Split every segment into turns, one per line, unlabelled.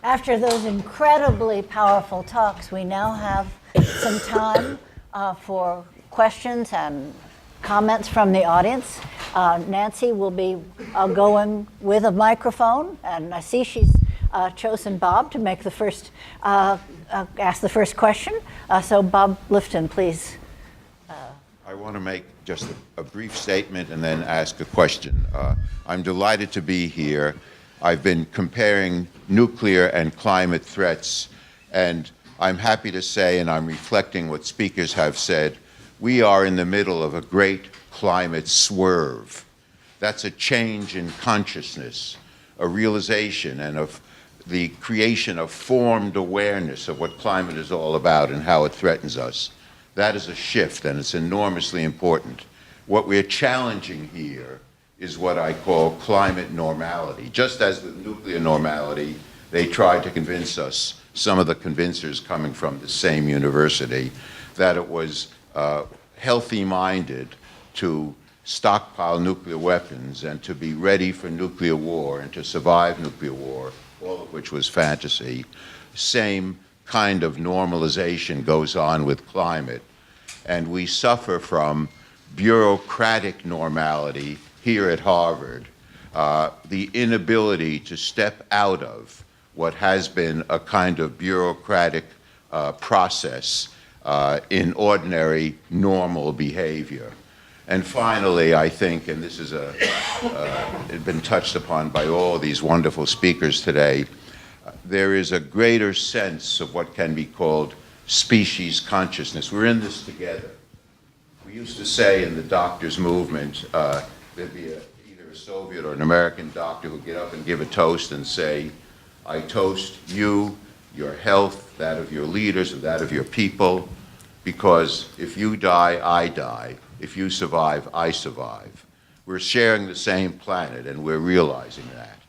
After those incredibly powerful talks, we now have some time for questions and comments from the audience. Nancy will be going with a microphone, and I see she's chosen Bob to make the first, ask the first question. So Bob Lifton, please.
I want to make just a brief statement and then ask a question. I'm delighted to be here. I've been comparing nuclear and climate threats, and I'm happy to say, and I'm reflecting what speakers have said, we are in the middle of a great climate swerve. That's a change in consciousness, a realization, and of the creation of formed awareness of what climate is all about and how it threatens us. That is a shift, and it's enormously important. What we're challenging here is what I call climate normality. Just as with nuclear normality, they tried to convince us, some of the convincers coming from the same university, that it was healthy-minded to stockpile nuclear weapons and to be ready for nuclear war and to survive nuclear war, all of which was fantasy. Same kind of normalization goes on with climate. And we suffer from bureaucratic normality here at Harvard, the inability to step out of what has been a kind of bureaucratic process in ordinary, normal behavior. And finally, I think, and this is been touched upon by all these wonderful speakers today, there is a greater sense of what can be called species consciousness. We're in this together. We used to say in the doctors' movement, there'd be either a Soviet or an American doctor who'd get up and give a toast and say, I toast you, your health, that of your leaders, and that of your people, because if you die, I die. If you survive, I survive. We're sharing the same planet, and we're realizing that.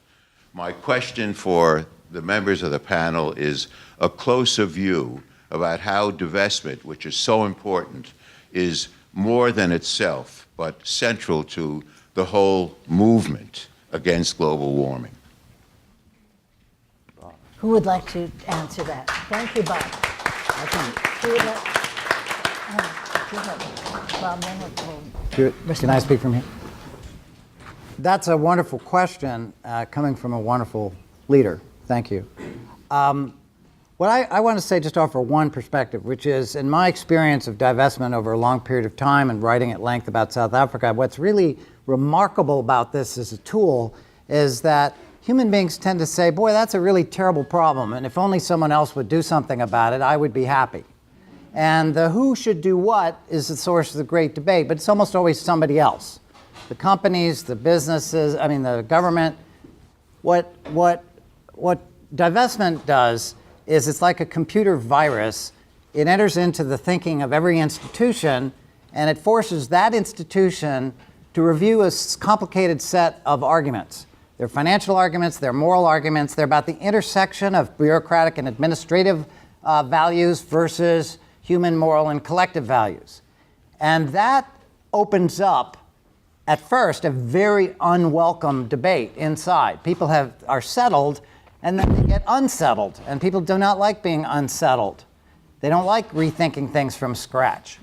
My question for the members of the panel is a closer view about how divestment, which is so important, is more than itself, but central to the whole movement against global warming.
Who would like to answer that? Thank you, Bob.
Can I speak from here? That's a wonderful question coming from a wonderful leader. Thank you. What I want to say, just offer one perspective, which is, in my experience of divestment over a long period of time and writing at length about South Africa, what's really remarkable about this as a tool is that human beings tend to say, boy, that's a really terrible problem, and if only someone else would do something about it, I would be happy. And the who should do what is the source of the great debate, but it's almost always somebody else. The companies, the businesses, the government. What divestment does is it's like a computer virus. It enters into the thinking of every institution, and it forces that institution to review a complicated set of arguments. They're financial arguments, they're moral arguments, they're about the intersection of bureaucratic and administrative values versus human, moral, and collective values. And that opens up, at first, a very unwelcome debate inside. People are settled, and then they get unsettled, and people do not like being unsettled. They don't like rethinking things from scratch.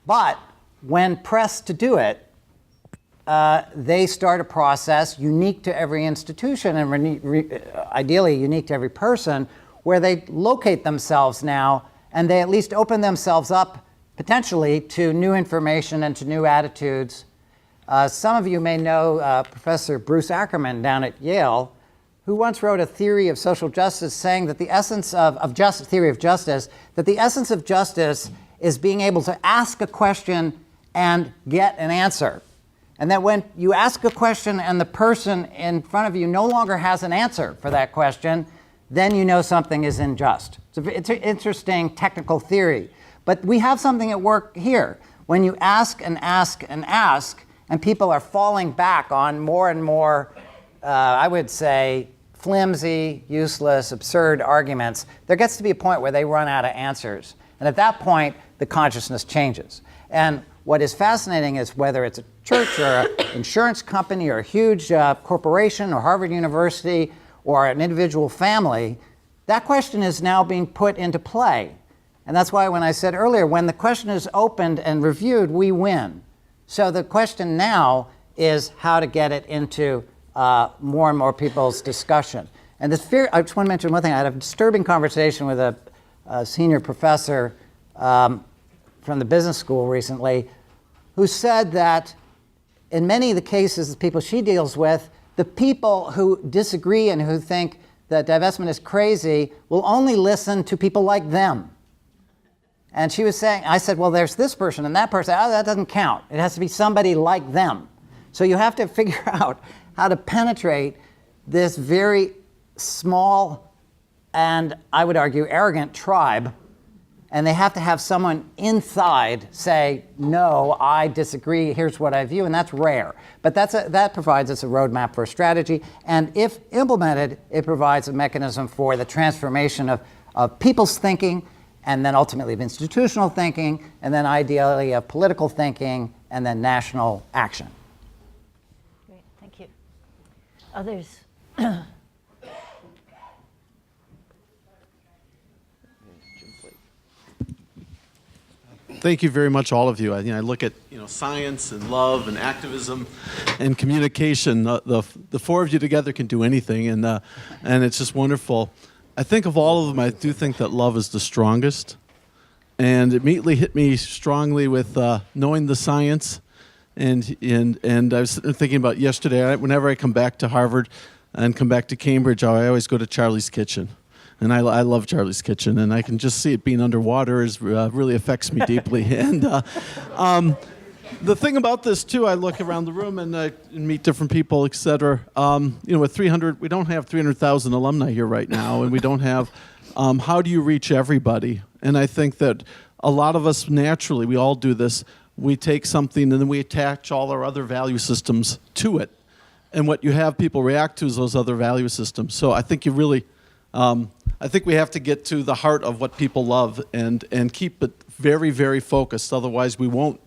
But when pressed to do it, they start a process unique to every institution and ideally unique to every person, where they locate themselves now, and they at least open themselves up potentially to new information and to new attitudes. Some of you may know Professor Bruce Ackerman down at Yale, who once wrote a theory of social justice saying that the essence theory of justice, that the essence of justice is being able to ask a question and get an answer. And that when you ask a question and the person in front of you no longer has an answer for that question, then you know something is unjust. It's an interesting technical theory. But we have something at work here. When you ask and ask and ask, and people are falling back on more and more, I would say, flimsy, useless, absurd arguments, there gets to be a point where they run out of answers. And at that point, the consciousness changes. And what is fascinating is whether it's a church or an insurance company or a huge corporation or Harvard University or an individual family, that question is now being put into play. And that's why when I said earlier, when the question is opened and reviewed, we win. So the question now is how to get it into more and more people's discussion. And this fear, I just want to mention one thing. I had a disturbing conversation with a senior professor from the business school recently who said that in many of the cases, the people she deals with, the people who disagree and who think that divestment is crazy will only listen to people like them. And she was saying, I said, well, there's this person and that person. Oh, that doesn't count. It has to be somebody like them. So you have to figure out how to penetrate this very small and, I would argue, arrogant tribe. And they have to have someone inside say, no, I disagree, here's what I view, and that's rare. But that provides us a roadmap for a strategy. And if implemented, it provides a mechanism for the transformation of people's thinking, and then ultimately of institutional thinking, and then ideally of political thinking, and then national action.
Great, thank you. Others?
Thank you very much, all of you. I look at science and love and activism and communication. The four of you together can do anything, and it's just wonderful. I think of all of them, I do think that love is the strongest, and it immediately hit me strongly with knowing the science, and I was thinking about yesterday. Whenever I come back to Harvard and come back to Cambridge, I always go to Charlie's Kitchen. And I love Charlie's Kitchen, and I can just see it being underwater really affects me deeply. And the thing about this too, I look around the room and meet different people, et cetera. With 300, we don't have 300,000 alumni here right now, and we don't have. How do you reach everybody? And I think that a lot of us naturally, we all do this. We take something and then we attach all our other value systems to it, and what you have people react to is those other value systems. So I think you really. I think we have to get to the heart of what people love and keep it very, very focused. Otherwise, we won't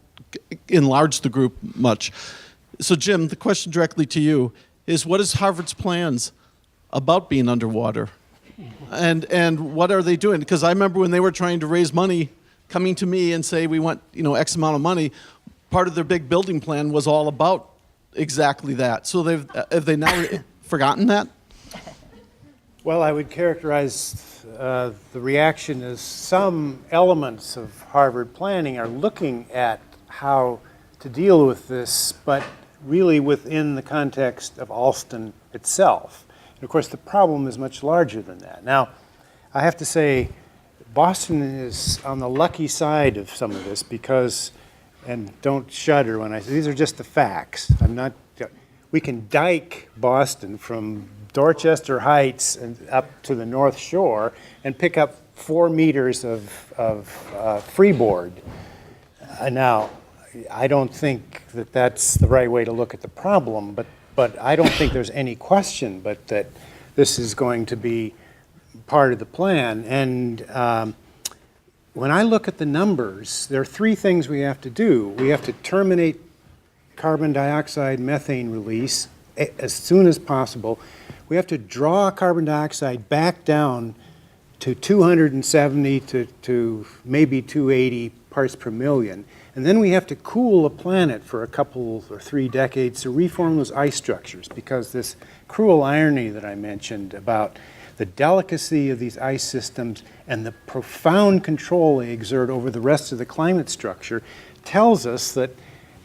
enlarge the group much. So, Jim, the question directly to you is, what is Harvard's plans about being underwater? And what are they doing? Because I remember when they were trying to raise money, coming to me and say, we want X amount of money, part of their big building plan was all about exactly that. So have they now forgotten that?
Well, I would characterize the reaction as some elements of Harvard planning are looking at how to deal with this, but really within the context of Alston itself. And of course, the problem is much larger than that. Now, I have to say, Boston is on the lucky side of some of this because, and don't shudder when I say, these are just the facts. We can dike Boston from Dorchester Heights and up to the North Shore and pick up 4 meters of freeboard. Now, I don't think that that's the right way to look at the problem, but I don't think there's any question but that this is going to be part of the plan. And when I look at the numbers, there are 3 things we have to do. We have to terminate carbon dioxide methane release as soon as possible. We have to draw carbon dioxide back down to 270 to maybe 280 parts per million. And then we have to cool a planet for a couple or 3 decades to reform those ice structures, because this cruel irony that I mentioned about the delicacy of these ice systems and the profound control they exert over the rest of the climate structure tells us that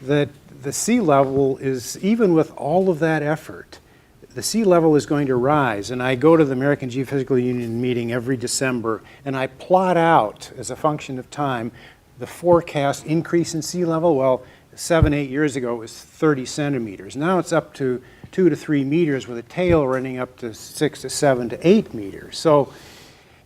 the sea level is, even with all of that effort, the sea level is going to rise. And I go to the American Geophysical Union meeting every December, and I plot out, as a function of time, the forecast increase in sea level. Well, 7-8 years ago, it was 30 centimeters. Now it's up to 2 to 3 meters, with a tail running up to 6 to 7 to 8 meters. So,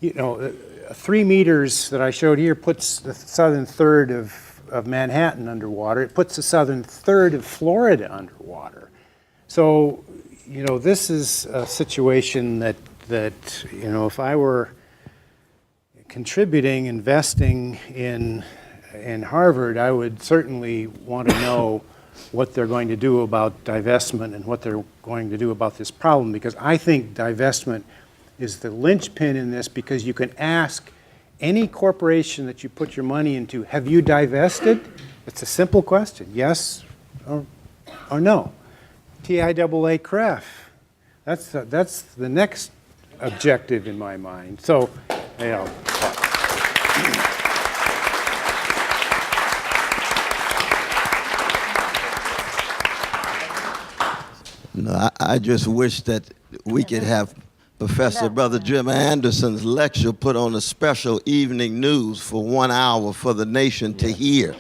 3 meters that I showed here puts the southern third of Manhattan underwater. It puts the southern third of Florida underwater. So, this is a situation that if I were contributing, investing in Harvard, I would certainly want to know what they're going to do about divestment and what they're going to do about this problem, because I think divestment is the linchpin in this, because you can ask any corporation that you put your money into, have you divested? It's a simple question, yes or no. TIAA CREF, that's the next objective in my mind. So, you know.
No, I just wish that we could have Professor Brother Jim Anderson's lecture put on a special evening news for 1 hour for the nation to hear.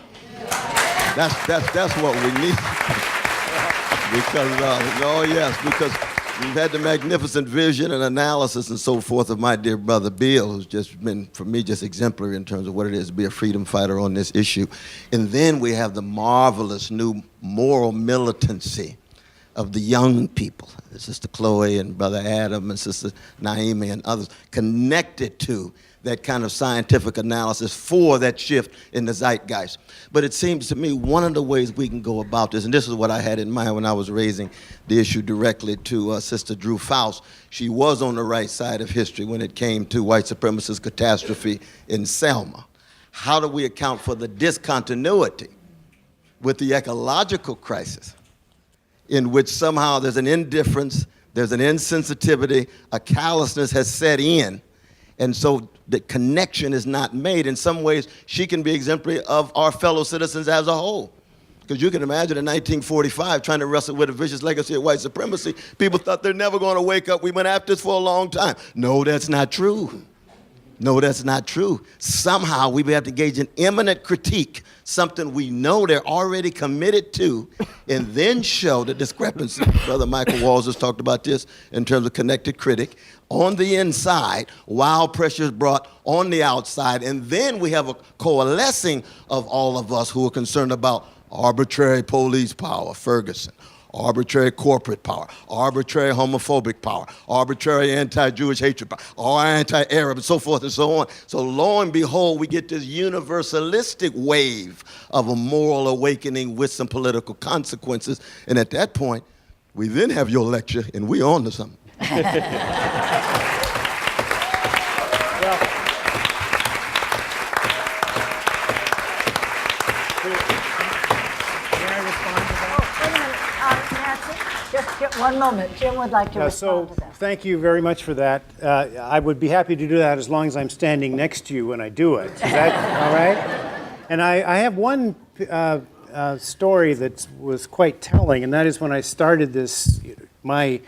That's what we need. Because, oh yes, because we've had the magnificent vision and analysis and so forth of my dear brother Bill, who's just been, for me, just exemplary in terms of what it is to be a freedom fighter on this issue. And then we have the marvelous new moral militancy of the young people, Sister Chloe and Brother Adam and Sister Naomi and others, connected to that kind of scientific analysis for that shift in the zeitgeist. But it seems to me one of the ways we can go about this, and this is what I had in mind when I was raising the issue directly to Sister Drew Faust. She was on the right side of history when it came to white supremacist catastrophe in Selma. How do we account for the discontinuity with the ecological crisis, in which somehow there's an indifference, there's an insensitivity, a callousness has set in, and so the connection is not made. In some ways, she can be exemplary of our fellow citizens as a whole. Because you can imagine in 1945 trying to wrestle with a vicious legacy of white supremacy, people thought they're never going to wake up. We went after this for a long time. No, that's not true. No, that's not true. Somehow we have to engage in imminent critique, something we know they're already committed to, and then show the discrepancy. Brother Michael Walls has talked about this in terms of connected critic on the inside, while pressure is brought on the outside, and then we have a coalescing of all of us who are concerned about arbitrary police power, Ferguson, arbitrary corporate power, arbitrary homophobic power, arbitrary anti-Jewish hatred power, or anti-Arab, and so forth and so on. So lo and behold, we get this universalistic wave of a moral awakening with some political consequences. And at that point, we then have your lecture, and we're on to something.
Just one moment. Jim would like to respond to that.
Thank you very much for that. I would be happy to do that as long as I'm standing next to you when I do it. Is that all right? And I have one story that was quite telling, and that is when I started this, my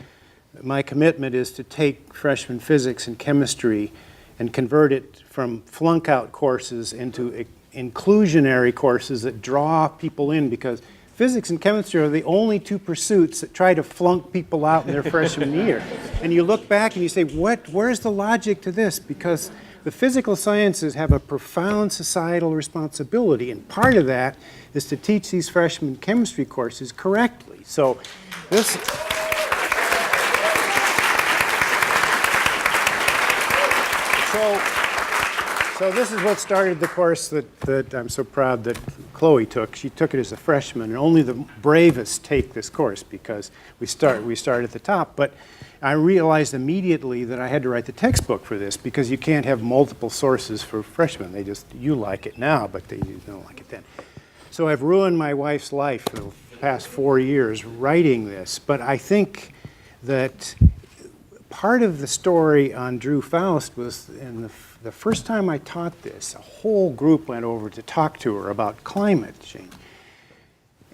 commitment is to take freshman physics and chemistry and convert it from flunk-out courses into inclusionary courses that draw people in, because physics and chemistry are the only two pursuits that try to flunk people out in their freshman year. And you look back and you say, where's the logic to this? Because the physical sciences have a profound societal responsibility, and part of that is to teach these freshman chemistry courses correctly. So this... So this is what started the course that I'm so proud that Chloe took. She took it as a freshman, and only the bravest take this course, because we start at the top. But I realized immediately that I had to write the textbook for this, because you can't have multiple sources for freshmen. You like it now, but they don't like it then. So I've ruined my wife's life for the past 4 years writing this. But I think that part of the story on Drew Faust was in the first time I taught this, a whole group went over to talk to her about climate change.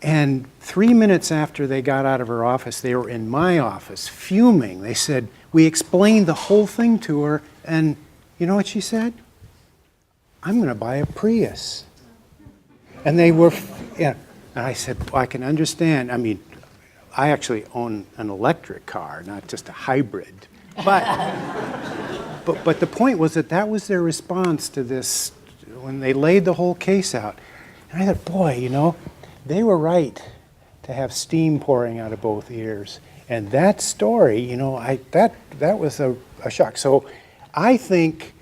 And 3 minutes after they got out of her office, they were in my office fuming. They said, we explained the whole thing to her, and you know what she said? I'm going to buy a Prius. And they were, yeah. And I said, well, I can understand. I mean, I actually own an electric car, not just a hybrid. But the point was that was their response to this when they laid the whole case out. And I thought, boy, you know, they were right to have steam pouring out of both ears. And that story, you know, that was a shock. So I think,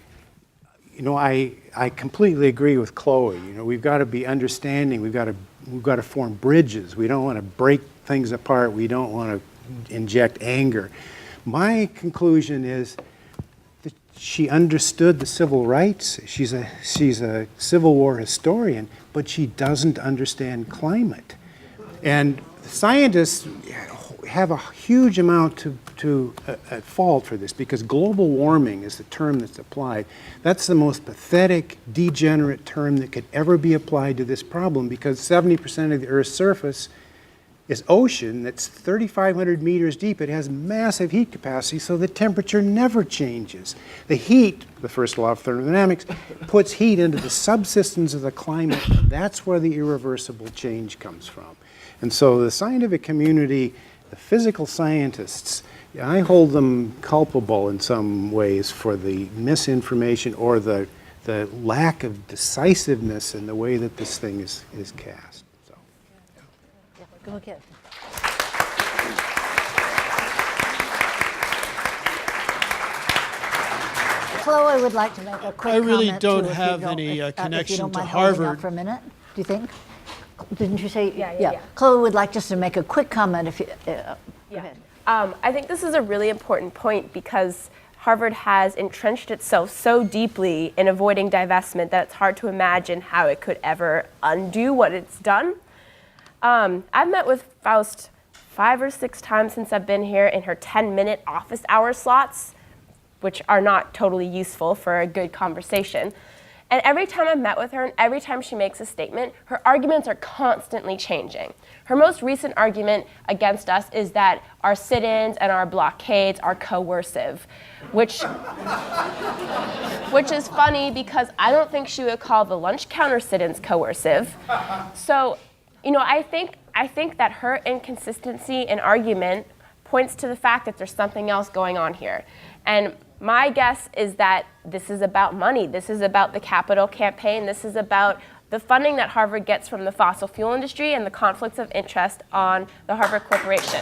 you know, I completely agree with Chloe. You know, we've got to be understanding. We've got to we've got to form bridges. We don't want to break things apart. We don't want to inject anger. My conclusion is that she understood the civil rights. She's a Civil War historian, but she doesn't understand climate. And scientists have a huge amount at fault for this, because global warming is the term that's applied. That's the most pathetic, degenerate term that could ever be applied to this problem, because 70% of the Earth's surface is ocean that's 3,500 meters deep. It has massive heat capacity, so the temperature never changes. The heat, the first law of thermodynamics, puts heat into the subsystems of the climate. That's where the irreversible change comes from. And so the scientific community, the physical scientists, I hold them culpable in some ways for the misinformation or the lack of decisiveness in the way that this thing is cast. So,
Yeah, go ahead. Chloe would like to make a quick comment.
I really
too,
don't
if you
have
don't-
any
if you
connection
don't
to
mind holding out
Harvard.
for a minute, do you think? Didn't you say?
Yeah.
Chloe would like just to make a quick comment if you, go ahead.
I think this is a really important point, because Harvard has entrenched itself so deeply in avoiding divestment that it's hard to imagine how it could ever undo what it's done. I've met with Faust 5 or 6 times since I've been here in her 10-minute office hour slots, which are not totally useful for a good conversation. And every time I've met with her, and every time she makes a statement, her arguments are constantly changing. Her most recent argument against us is that our sit-ins and our blockades are coercive, which is funny, because I don't think she would call the lunch counter sit-ins coercive. So, I think that her inconsistency in argument points to the fact that there's something else going on here. And my guess is that this is about money. This is about the capital campaign. This is about the funding that Harvard gets from the fossil fuel industry and the conflicts of interest on the Harvard Corporation.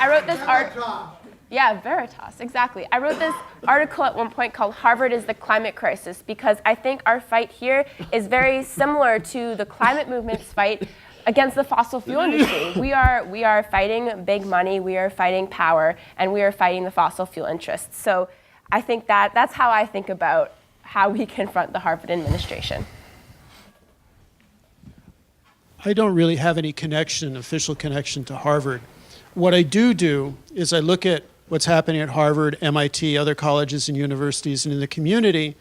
I wrote this article. Yeah, Veritas, exactly. I wrote this article at one point called "Harvard is the Climate Crisis," because I think our fight here is very similar to the climate movement's fight against the fossil fuel industry. We are fighting big money, we are fighting power, and we are fighting the fossil fuel interests. So I think that's how I think about how we confront the Harvard administration.
I don't really have any official connection to Harvard. What I do is I look at what's happening at Harvard, MIT, other colleges and universities, and in the community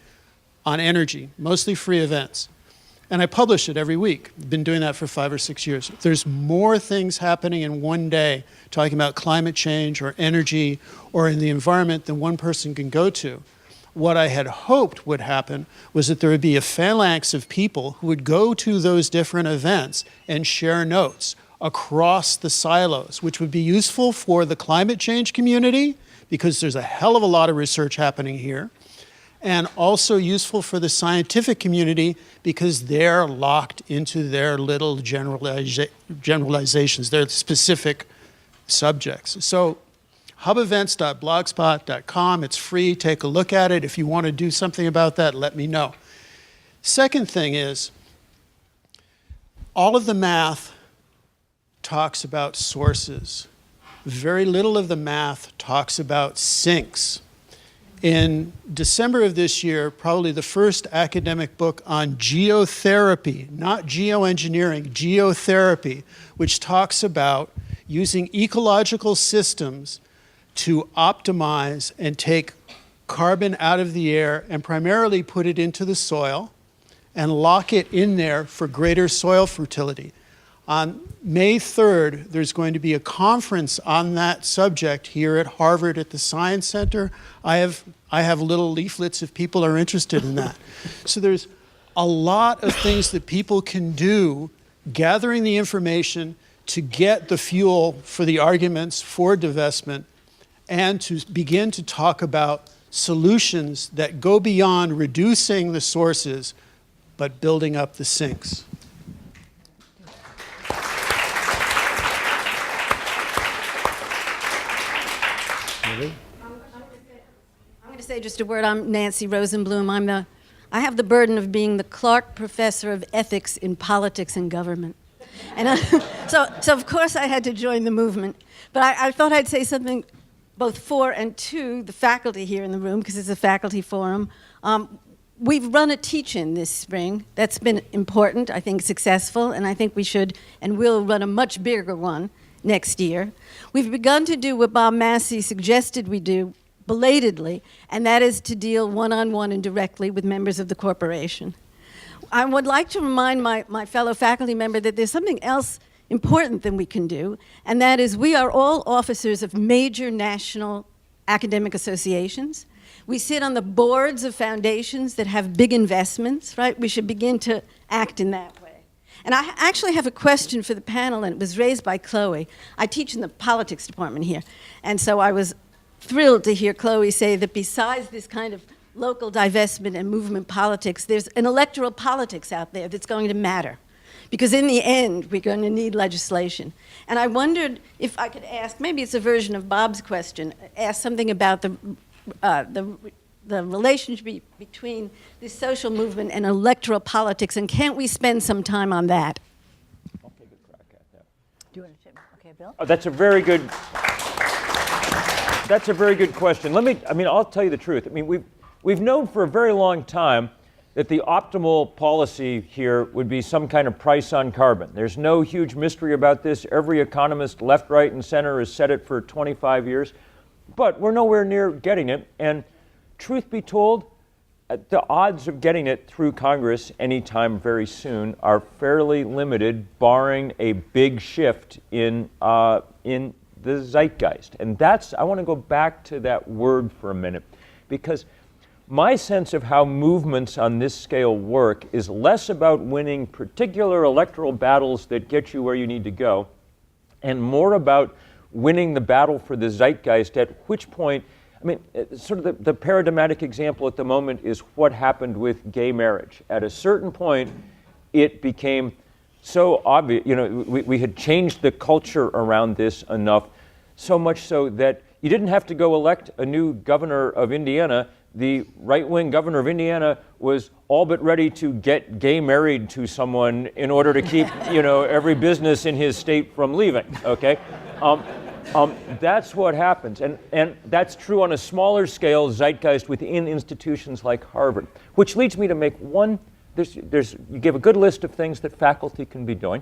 on energy, mostly free events. And I publish it every week. I've been doing that for 5 or 6 years. There's more things happening in one day talking about climate change or energy or in the environment than one person can go to. What I had hoped would happen was that there would be a phalanx of people who would go to those different events and share notes across the silos, which would be useful for the climate change community, because there's a hell of a lot of research happening here, and also useful for the scientific community, because they're locked into their little generalizations, their specific subjects. So hubevents.blogspot.com, it's free, take a look at it. If you want to do something about that, let me know. Second thing is, all of the math talks about sources. Very little of the math talks about sinks. In December of this year, probably the first academic book on geotherapy, not geoengineering, geotherapy, which talks about using ecological systems to optimize and take carbon out of the air and primarily put it into the soil and lock it in there for greater soil fertility. On May 3rd, there's going to be a conference on that subject here at Harvard at the Science Center. I have little leaflets if people are interested in that. So there's a lot of things that people can do, gathering the information to get the fuel for the arguments for divestment, and to begin to talk about solutions that go beyond reducing the sources, but building up the sinks.
say just a word. I'm Nancy Rosenblum. I have the burden of being the Clark Professor of Ethics in Politics and Government. And so of course I had to join the movement. But I thought I'd say something both for and to the faculty here in the room, because it's a faculty forum. We've run a teach-in this spring. That's been important, I think successful, and I think we should and will run a much bigger one next year. We've begun to do what Bob Massie suggested we do belatedly, and that is to deal one-on-one and directly with members of the corporation. I would like to remind my fellow faculty member that there's something else important than we can do, and that is we are all officers of major national academic associations. We sit on the boards of foundations that have big investments, right? We should begin to act in that way. And I actually have a question for the panel, and it was raised by Chloe. I teach in the politics department here, and so I was thrilled to hear Chloe say that besides this kind of local divestment and movement politics, there's an electoral politics out there that's going to matter. Because in the end, we're going to need legislation. And I wondered if I could ask, maybe it's a version of Bob's question, ask something about the relationship between this social movement and electoral politics, and can't we spend some time on that?
I'll take a crack at that.
Do you want to? Okay, Bill?
Oh, that's a very good question. I'll tell you the truth. We've known for a very long time that the optimal policy here would be some kind of price on carbon. There's no huge mystery about this. Every economist, left, right, and center, has said it for 25 years. But we're nowhere near getting it. And truth be told, the odds of getting it through Congress anytime very soon are fairly limited, barring a big shift in the zeitgeist. And I want to go back to that word for a minute, because my sense of how movements on this scale work is less about winning particular electoral battles that get you where you need to go, and more about winning the battle for the zeitgeist, at which point, sort of the paradigmatic example at the moment is what happened with gay marriage. At a certain point, it became so obvious, we had changed the culture around this enough, so much so that you didn't have to go elect a new governor of Indiana. The right-wing governor of Indiana was all but ready to get gay married to someone in order to keep, every business in his state from leaving, okay? That's what happens. And that's true on a smaller scale, zeitgeist within institutions like Harvard, which leads me to make you give a good list of things that faculty can be doing.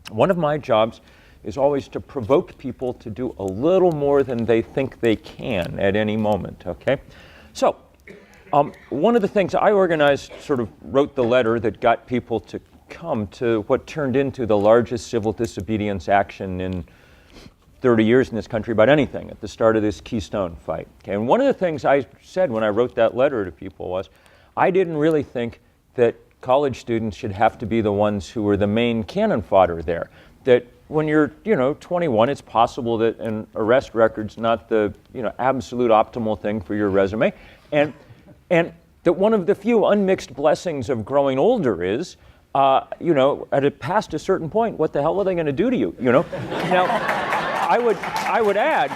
One of my jobs is always to provoke people to do a little more than they think they can at any moment, okay? So, one of the things I organized, wrote the letter that got people to come to what turned into the largest civil disobedience action in 30 years in this country about anything at the start of this Keystone fight. Okay? And one of the things I said when I wrote that letter to people was, I didn't really think that college students should have to be the ones who were the main cannon fodder there. That when you're, 21, it's possible that an arrest record's not the, absolute optimal thing for your resume. And that one of the few unmixed blessings of growing older is, past a certain point, what the hell are they going to do to you, Now, I would add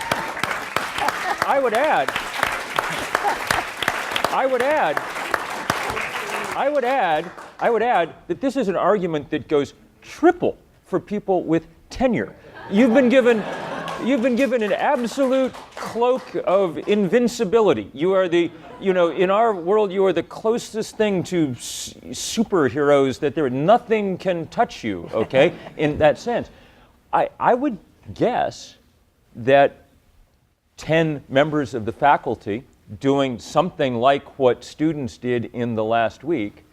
that this is an argument that goes triple for people with tenure. You've been given an absolute cloak of invincibility. You are in our world, you are the closest thing to superheroes that nothing can touch you, okay, in that sense. I would guess that 10 members of the faculty doing something like what students did in the last week,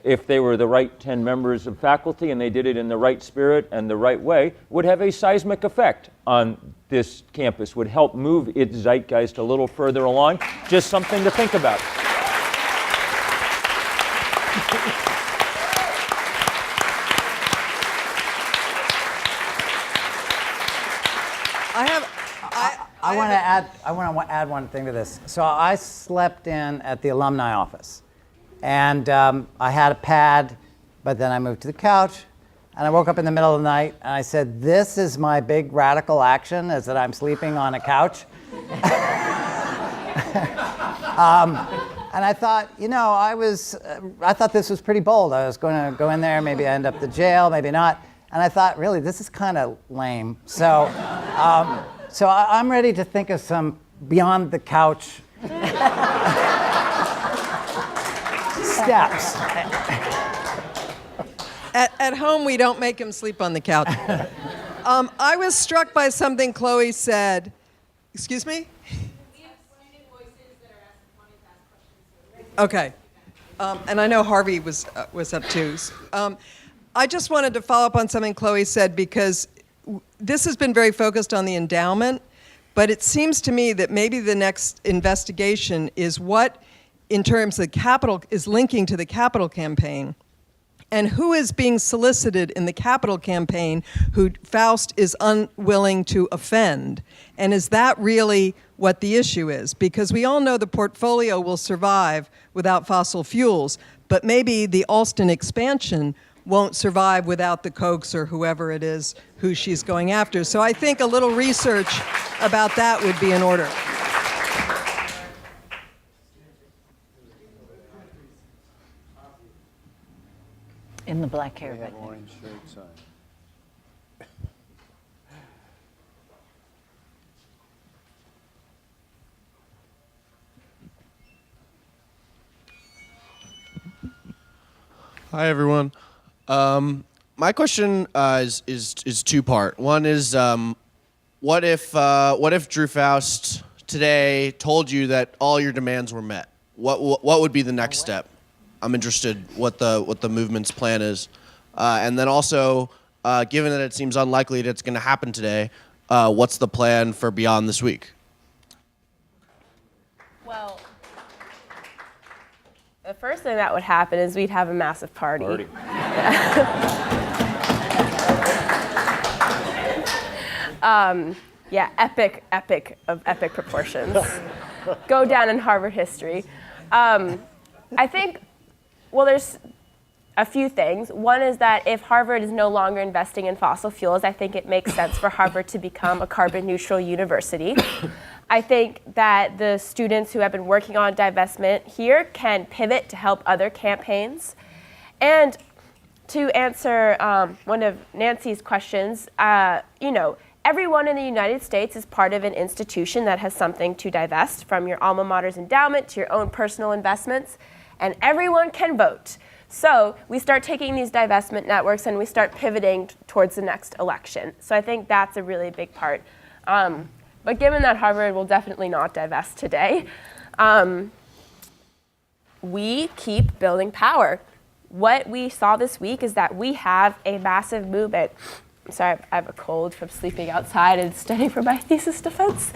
if they were the right 10 members of faculty and they did it in the right spirit and the right way, would have a seismic effect on this campus, would help move its zeitgeist a little further along. Just something to think about.
I want to add one thing to this. So I slept in at the alumni office, and I had a pad, but then I moved to the couch, and I woke up in the middle of the night, and I said, "This is my big radical action, is that I'm sleeping on a couch." And I thought, I thought this was pretty bold. I was going to go in there, maybe I end up the jail, maybe not. And I thought, really, this is kind of lame. So, I'm ready to think of some beyond the couch steps.
At home, we don't make him sleep on the couch. I was struck by something Chloe said. Excuse me? Okay. And I know Harvey was up too. I just wanted to follow up on something Chloe said, because this has been very focused on the endowment, but it seems to me that maybe the next investigation is what, in terms of capital, is linking to the capital campaign, and who is being solicited in the capital campaign who Faust is unwilling to offend. And is that really what the issue is? Because we all know the portfolio will survive without fossil fuels, but maybe the Alston expansion won't survive without the Kochs or whoever it is who she's going after. So I think a little research about that would be in order.
In the black hair,
They
right
have
there.
orange shirts on.
Hi, everyone. My question is two-part. One is, what if Drew Faust today told you that all your demands were met? What would be the next step? I'm interested what the movement's plan is, and then also, given that it seems unlikely that it's going to happen today, what's the plan for beyond this week?
Well, the first thing that would happen is we'd have a massive party. Yeah, epic of epic proportions. Go down in Harvard history. I think, well, there's a few things. One is that if Harvard is no longer investing in fossil fuels, I think it makes sense for Harvard to become a carbon neutral university. I think that the students who have been working on divestment here can pivot to help other campaigns. And to answer one of Nancy's questions, everyone in the United States is part of an institution that has something to divest, from your alma mater's endowment to your own personal investments, and everyone can vote. So we start taking these divestment networks and we start pivoting towards the next election. So I think that's a really big part. But given that Harvard will definitely not divest today, we keep building power. What we saw this week is that we have a massive movement. I'm sorry, I have a cold from sleeping outside and studying for my thesis defense.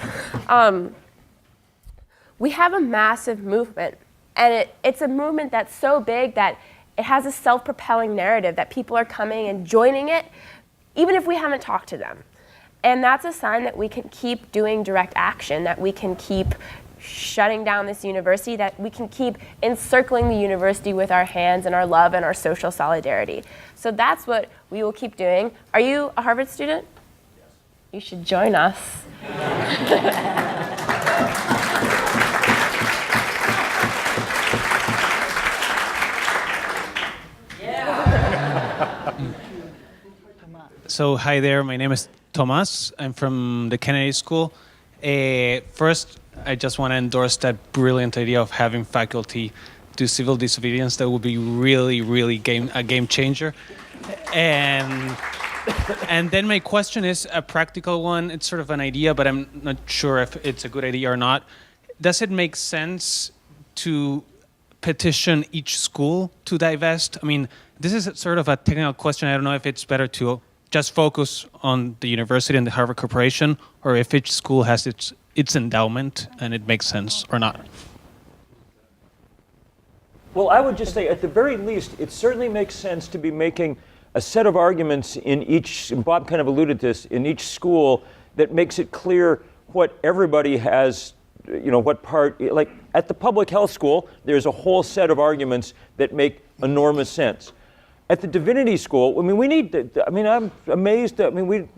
We have a massive movement, and it's a movement that's so big that it has a self-propelling narrative that people are coming and joining it, even if we haven't talked to them. And that's a sign that we can keep doing direct action, that we can keep shutting down this university, that we can keep encircling the university with our hands and our love and our social solidarity. So that's what we will keep doing. Are you a Harvard student? Yes. You should join us.
So hi there, my name is Thomas. I'm from the Kennedy School. First, I just want to endorse that brilliant idea of having faculty do civil disobedience. That would be really, really a game changer. And then my question is a practical one. It's sort of an idea, but I'm not sure if it's a good idea or not. Does it make sense to petition each school to divest? I mean, this is sort of a technical question. I don't know if it's better to just focus on the university and the Harvard Corporation, or if each school has its endowment and it makes sense or not.
Well, I would just say, at the very least, it certainly makes sense to be making a set of arguments in each, Bob kind of alluded to this, in each school that makes it clear what everybody has, what part, like at the public health school, there's a whole set of arguments that make enormous sense. At the divinity school, I mean, we need to, I mean, I'm amazed that, I mean,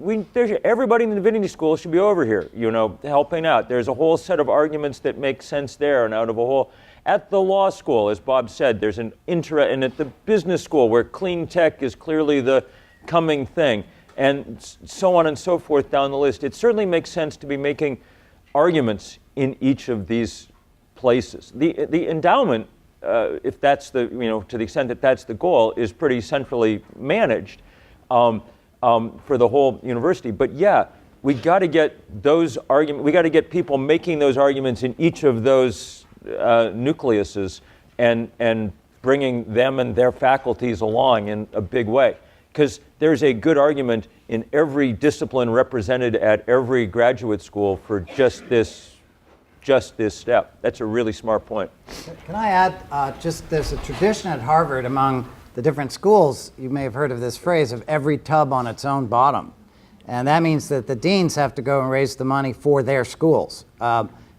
everybody in the divinity school should be over here, you know, helping out. There's a whole set of arguments that make sense there, and out of a whole, at the law school, as Bob said, there's an and at the business school where clean tech is clearly the coming thing, and so on and so forth down the list. It certainly makes sense to be making arguments in each of these places. The endowment, if that's the, you know, to the extent that that's the goal, is pretty centrally managed for the whole university. But yeah, we got to get those arguments, we got to get people making those arguments in each of those nucleuses and bringing them and their faculties along in a big way. Because there's a good argument in every discipline represented at every graduate school for just this step. That's a really smart point.
Can I add, just there's a tradition at Harvard among the different schools, you may have heard of this phrase, of every tub on its own bottom. And that means that the deans have to go and raise the money for their schools.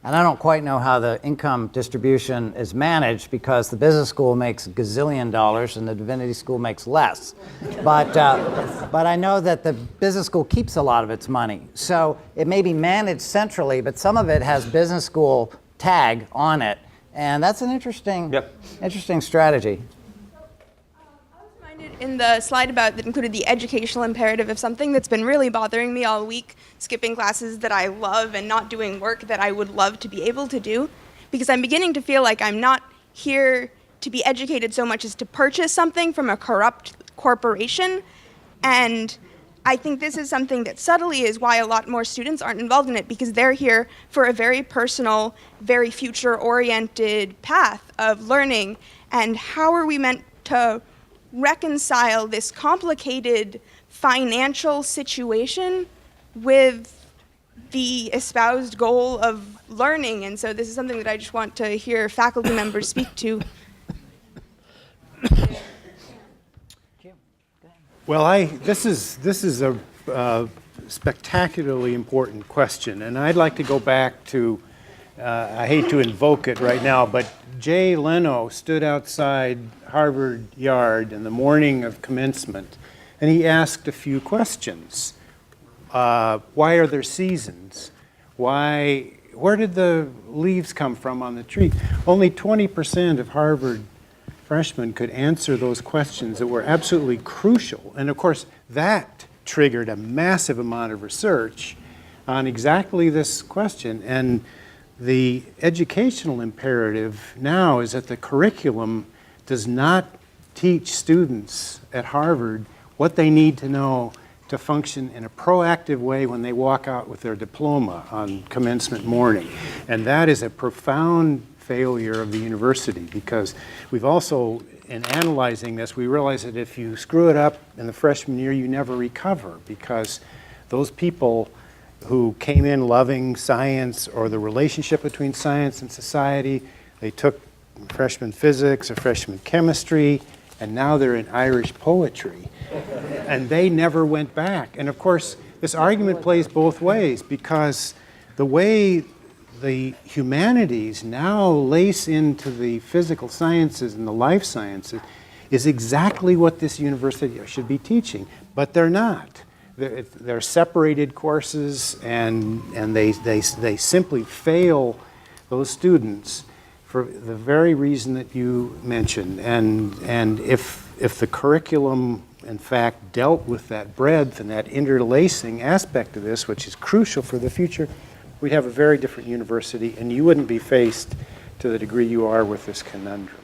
And I don't quite know how the income distribution is managed because the business school makes $1 gazillion and the divinity school makes less. But I know that the business school keeps a lot of its money. So it may be managed centrally, but some of it has business school tag on it. And that's an interesting strategy.
In the slide about that included the educational imperative of something that's been really bothering me all week, skipping classes that I love and not doing work that I would love to be able to do, because I'm beginning to feel like I'm not here to be educated so much as to purchase something from a corrupt corporation. And I think this is something that subtly is why a lot more students aren't involved in it, because they're here for a very personal, very future-oriented path of learning. And how are we meant to reconcile this complicated financial situation with the espoused goal of learning? And so this is something that I just want to hear faculty members speak to.
Well, this is a spectacularly important question, and I'd like to go back to, I hate to invoke it right now, but Jay Leno stood outside Harvard Yard in the morning of commencement, and he asked a few questions. Why are there seasons? Where did the leaves come from on the tree? Only 20% of Harvard freshmen could answer those questions that were absolutely crucial. And of course, that triggered a massive amount of research on exactly this question. And the educational imperative now is that the curriculum does not teach students at Harvard what they need to know to function in a proactive way when they walk out with their diploma on commencement morning. And that is a profound failure of the university, because we've also, in analyzing this, we realize that if you screw it up in the freshman year, you never recover, because those people who came in loving science or the relationship between science and society, they took freshman physics or freshman chemistry, and now they're in Irish poetry. And they never went back. And of course, this argument plays both ways, because the way the humanities now lace into the physical sciences and the life sciences is exactly what this university should be teaching, but they're not. They're separated courses, and they simply fail those students for the very reason that you mentioned. And if the curriculum, in fact, dealt with that breadth and that interlacing aspect of this, which is crucial for the future, we'd have a very different university, and you wouldn't be faced to the degree you are with this conundrum.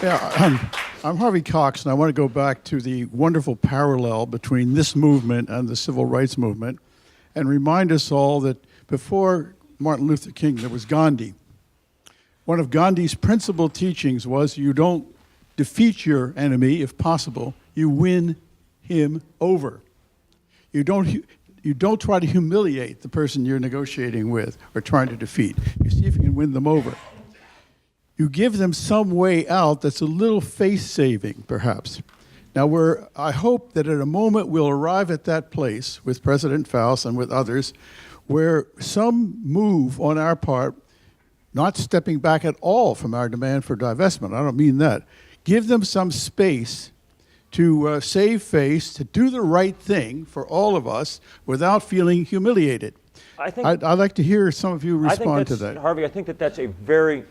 Yeah, I'm Harvey Cox, and I want to go back to the wonderful parallel between this movement and the civil rights movement and remind us all that before Martin Luther King, there was Gandhi. One of Gandhi's principal teachings was you don't defeat your enemy, if possible, you win him over. You don't try to humiliate the person you're negotiating with or trying to defeat. You see if you can win them over. You give them some way out that's a little face-saving, perhaps. Now, I hope that at a moment we'll arrive at that place with President Faust and with others where some move on our part, not stepping back at all from our demand for divestment. I don't mean that. Give them some space to save face, to do the right thing for all of us without feeling humiliated. I'd like to hear some of you respond to that.
Harvey, I think that that's a very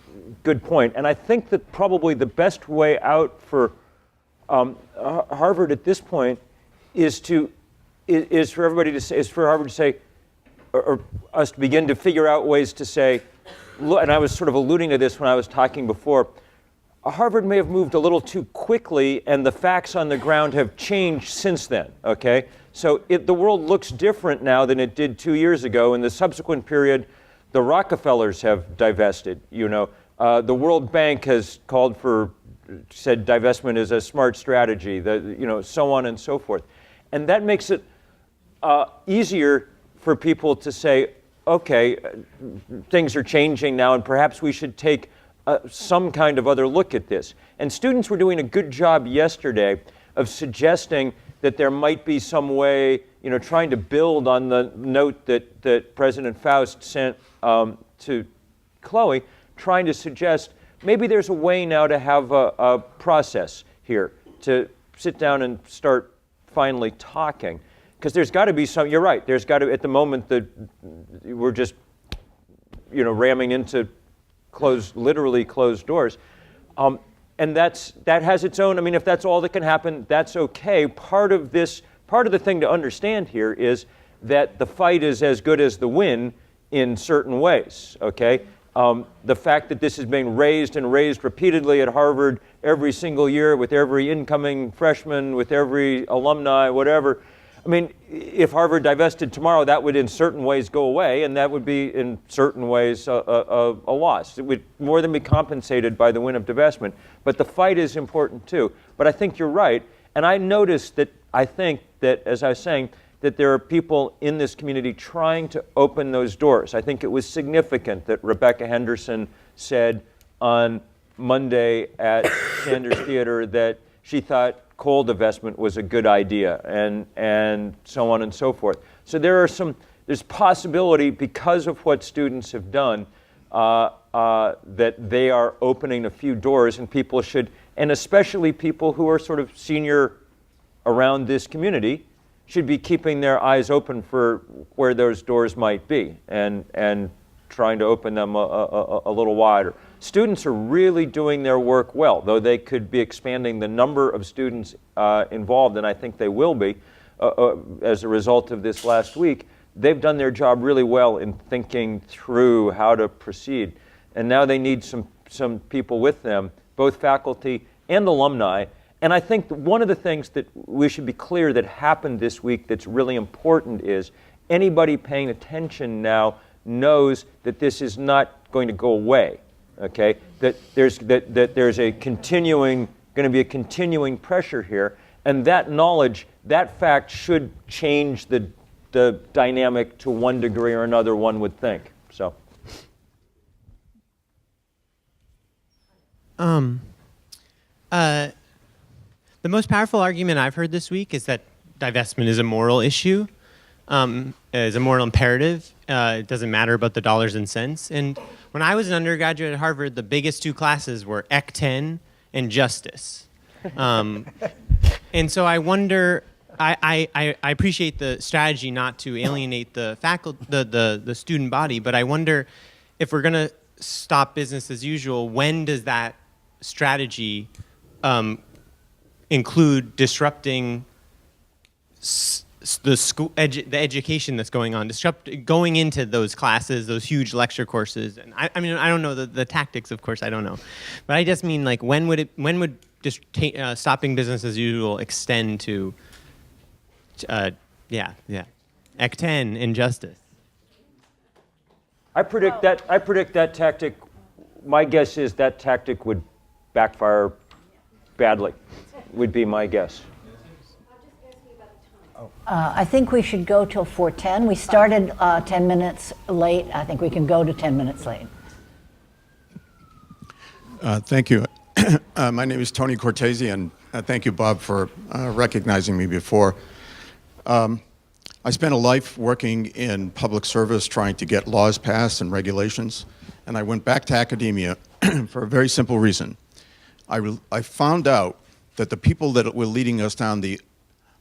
good point. And I think that probably the best way out for Harvard at this point is for everybody to say, is for Harvard to say, or us to begin to figure out ways to say, look, and I was sort of alluding to this when I was talking before, Harvard may have moved a little too quickly, and the facts on the ground have changed since then, okay? So the world looks different now than it did 2 years ago. In the subsequent period, the Rockefellers have divested, you know. The World Bank has said divestment is a smart strategy, you know, so on and so forth. And that makes it easier for people to say, okay, things are changing now, and perhaps we should take some kind of other look at this. And students were doing a good job yesterday of suggesting that there might be some way, you know, trying to build on the note that President Faust sent to Chloe, trying to suggest maybe there's a way now to have a process here to sit down and start finally talking. Because there's got to be some, you're right, there's got to, at the moment that we're just, you know, ramming into literally closed doors. And that has its own, I mean, if that's all that can happen, that's okay. Part of the thing to understand here is that the fight is as good as the win in certain ways, okay? The fact that this is being raised and raised repeatedly at Harvard every single year with every incoming freshman, with every alumni, whatever. I mean, if Harvard divested tomorrow, that would in certain ways go away, and that would be in certain ways a loss. It would more than be compensated by the win of divestment. But the fight is important too. But I think you're right. And I noticed that, I think that, as I was saying, that there are people in this community trying to open those doors. I think it was significant that Rebecca Henderson said on Monday at Sanders Theater that she thought coal divestment was a good idea, and so on and so forth. So there's possibility because of what students have done that they are opening a few doors, and people should, and especially people who are sort of senior around this community, should be keeping their eyes open for where those doors might be and trying to open them a little wider. Students are really doing their work well, though they could be expanding the number of students involved, and I think they will be as a result of this last week. They've done their job really well in thinking through how to proceed, and now they need some people with them, both faculty and alumni. And I think one of the things that we should be clear that happened this week that's really important is anybody paying attention now knows that this is not going to go away. Okay, that there's going to be a continuing pressure here, and that knowledge, that fact should change the dynamic to one degree or another, one would think. So.
The most powerful argument I've heard this week is that divestment is a moral issue, is a moral imperative. It doesn't matter about the dollars and cents. And when I was an undergraduate at Harvard, the biggest two classes were Ec 10 and Justice. And so I wonder, I appreciate the strategy not to alienate the faculty, the student body, but I wonder if we're going to stop business as usual, when does that strategy include disrupting the school, the education that's going on, going into those classes, those huge lecture courses? And I mean, I don't know the tactics, of course, I don't know, but I just mean, like, when would just stopping business as usual extend to, Ec 10 injustice?
I predict that tactic. My guess is that tactic would backfire badly. Would be my guess.
I think we should go till 4:10. We started 10 minutes late. I think we can go to 10 minutes late.
Thank you. My name is Tony Cortese, and thank you, Bob, for recognizing me before. I spent a life working in public service trying to get laws passed and regulations, and I went back to academia for a very simple reason. I found out that the people that were leading us down the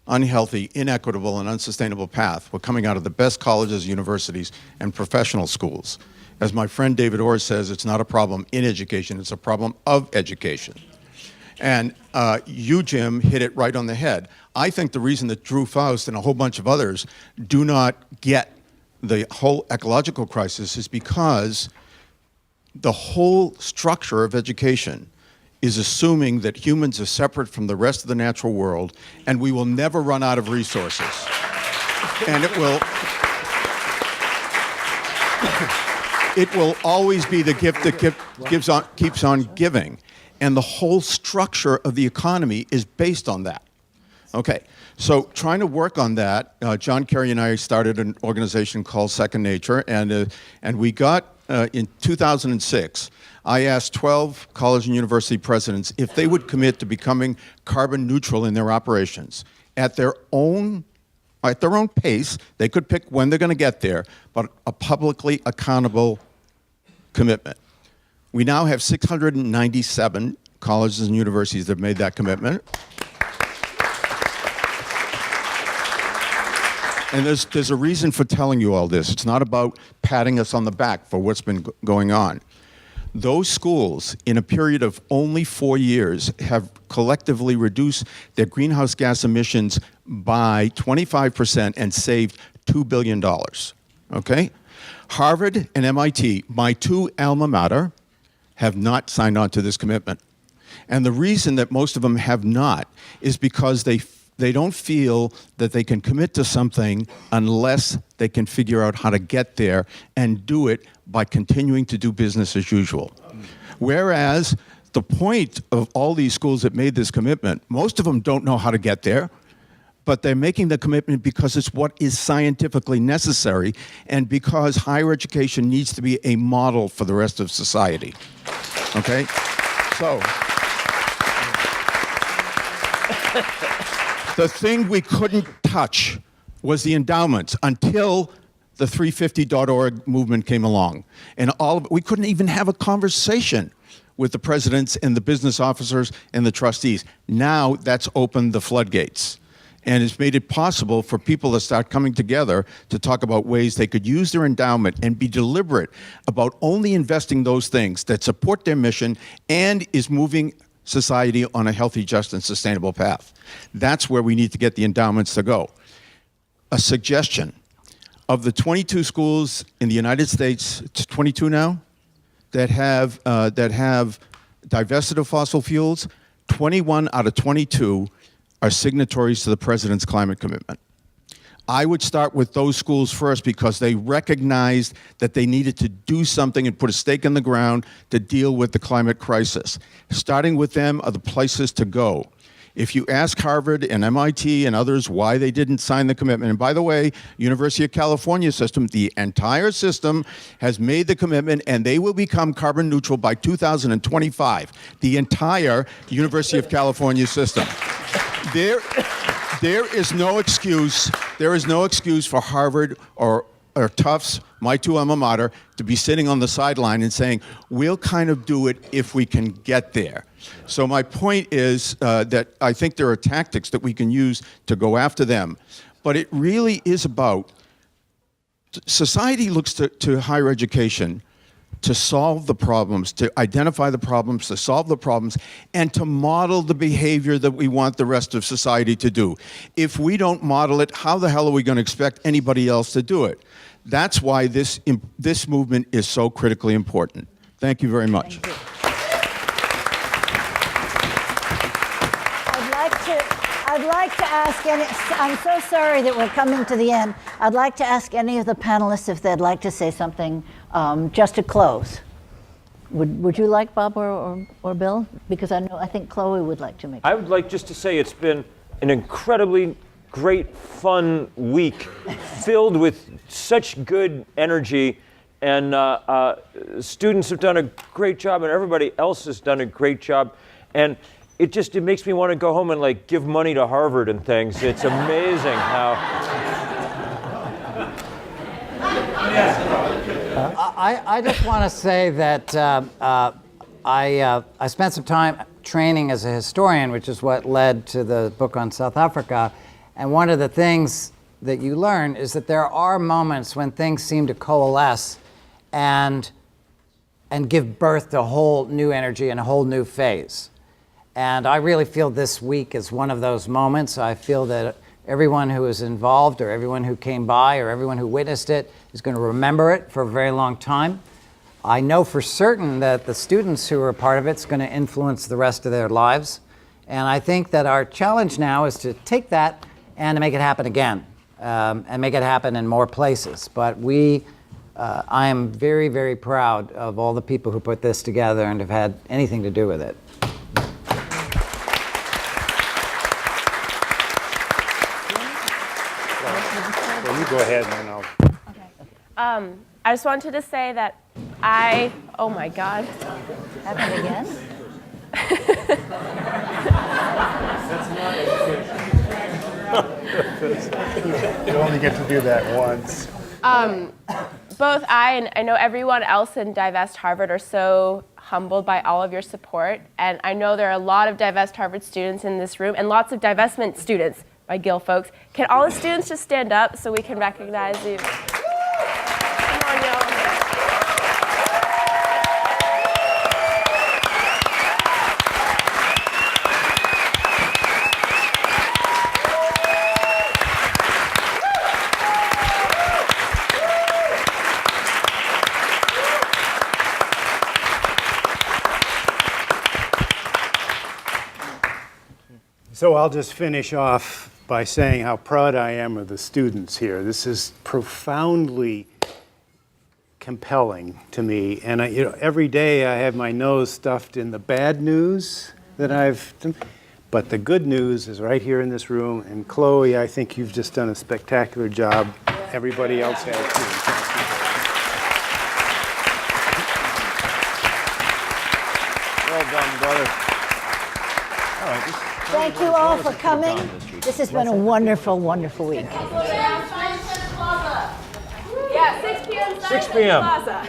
unhealthy, inequitable, and unsustainable path were coming out of the best colleges, universities, and professional schools. As my friend David Orr says, it's not a problem in education, it's a problem of education. And you, Jim, hit it right on the head. I think the reason that Drew Faust and a whole bunch of others do not get the whole ecological crisis is because the whole structure of education is assuming that humans are separate from the rest of the natural world and we will never run out of resources. And it will always be the gift that keeps on giving. And the whole structure of the economy is based on that. Okay, so trying to work on that, John Kerry and I started an organization called Second Nature, and we got, in 2006, I asked 12 college and university presidents if they would commit to becoming carbon neutral in their operations at their own pace. They could pick when they're going to get there, but a publicly accountable commitment. We now have 697 colleges and universities that have made that commitment. And there's a reason for telling you all this. It's not about patting us on the back for what's been going on. Those schools, in a period of only 4 years, have collectively reduced their greenhouse gas emissions by 25% and saved $2 billion, okay? Harvard and MIT, my two alma mater, have not signed on to this commitment. And the reason that most of them have not is because they don't feel that they can commit to something unless they can figure out how to get there and do it by continuing to do business as usual. Whereas the point of all these schools that made this commitment, most of them don't know how to get there, but they're making the commitment because it's what is scientifically necessary and because higher education needs to be a model for the rest of society. Okay? So, the thing we couldn't touch was the endowments until the 350.org movement came along. And we couldn't even have a conversation with the presidents and the business officers and the trustees. Now that's opened the floodgates. And it's made it possible for people to start coming together to talk about ways they could use their endowment and be deliberate about only investing those things that support their mission and is moving society on a healthy, just, and sustainable path. That's where we need to get the endowments to go. A suggestion. Of the 22 schools in the United States, 22 now, that have divested of fossil fuels, 21 out of 22 are signatories to the president's climate commitment. I would start with those schools first because they recognized that they needed to do something and put a stake in the ground to deal with the climate crisis. Starting with them are the places to go. If you ask Harvard and MIT and others why they didn't sign the commitment, and by the way, University of California system, the entire system has made the commitment and they will become carbon neutral by 2025. The entire University of California system. There is no excuse. There is no excuse for Harvard or Tufts, my two alma mater, to be sitting on the sideline and saying, we'll kind of do it if we can get there. So my point is that I think there are tactics that we can use to go after them. But it really is about, society looks to higher education to solve the problems, to identify the problems, to solve the problems, and to model the behavior that we want the rest of society to do. If we don't model it, how the hell are we going to expect anybody else to do it? That's why this movement is so critically important. Thank you very much.
Thank you. I'd like to ask I'm so sorry that we're coming to the end. I'd like to ask any of the panelists if they'd like to say something just to close. Would you like, Bob or Bill? Because I think Chloe would like to make.
I would like just to say it's been an incredibly great, fun week filled with such good energy, and students have done a great job and everybody else has done a great job. And it makes me want to go home and like give money to Harvard and things. It's amazing how
I just want to say that I spent some time training as a historian, which is what led to the book on South Africa. And one of the things that you learn is that there are moments when things seem to coalesce and give birth to a whole new energy and a whole new phase. And I really feel this week is one of those moments. I feel that everyone who was involved or everyone who came by or everyone who witnessed it is going to remember it for a very long time. I know for certain that the students who are a part of it is going to influence the rest of their lives. And I think that our challenge now is to take that and to make it happen again and make it happen in more places. But I am very, very proud of all the people who put this together and have had anything to do with it.
Well, you go ahead and then I'll.
I just wanted to say that oh my God.
Happen again?
You only get to do that once.
Both I and I know everyone else in Divest Harvard are so humbled by all of your support. And I know there are a lot of Divest Harvard students in this room and lots of divestment students by Gill folks. Can all the students just stand up so we can recognize you? Come on, y'all.
So I'll just finish off by saying how proud I am of the students here. This is profoundly compelling to me. And every day I have my nose stuffed in the bad news that but the good news is right here in this room. And Chloe, I think you've just done a spectacular job. Everybody else has too.
Well done, brother.
All right.
Thank you all for coming. This has been a wonderful, wonderful week.
Yeah, 6 p.m.
6 p.m.
Plaza.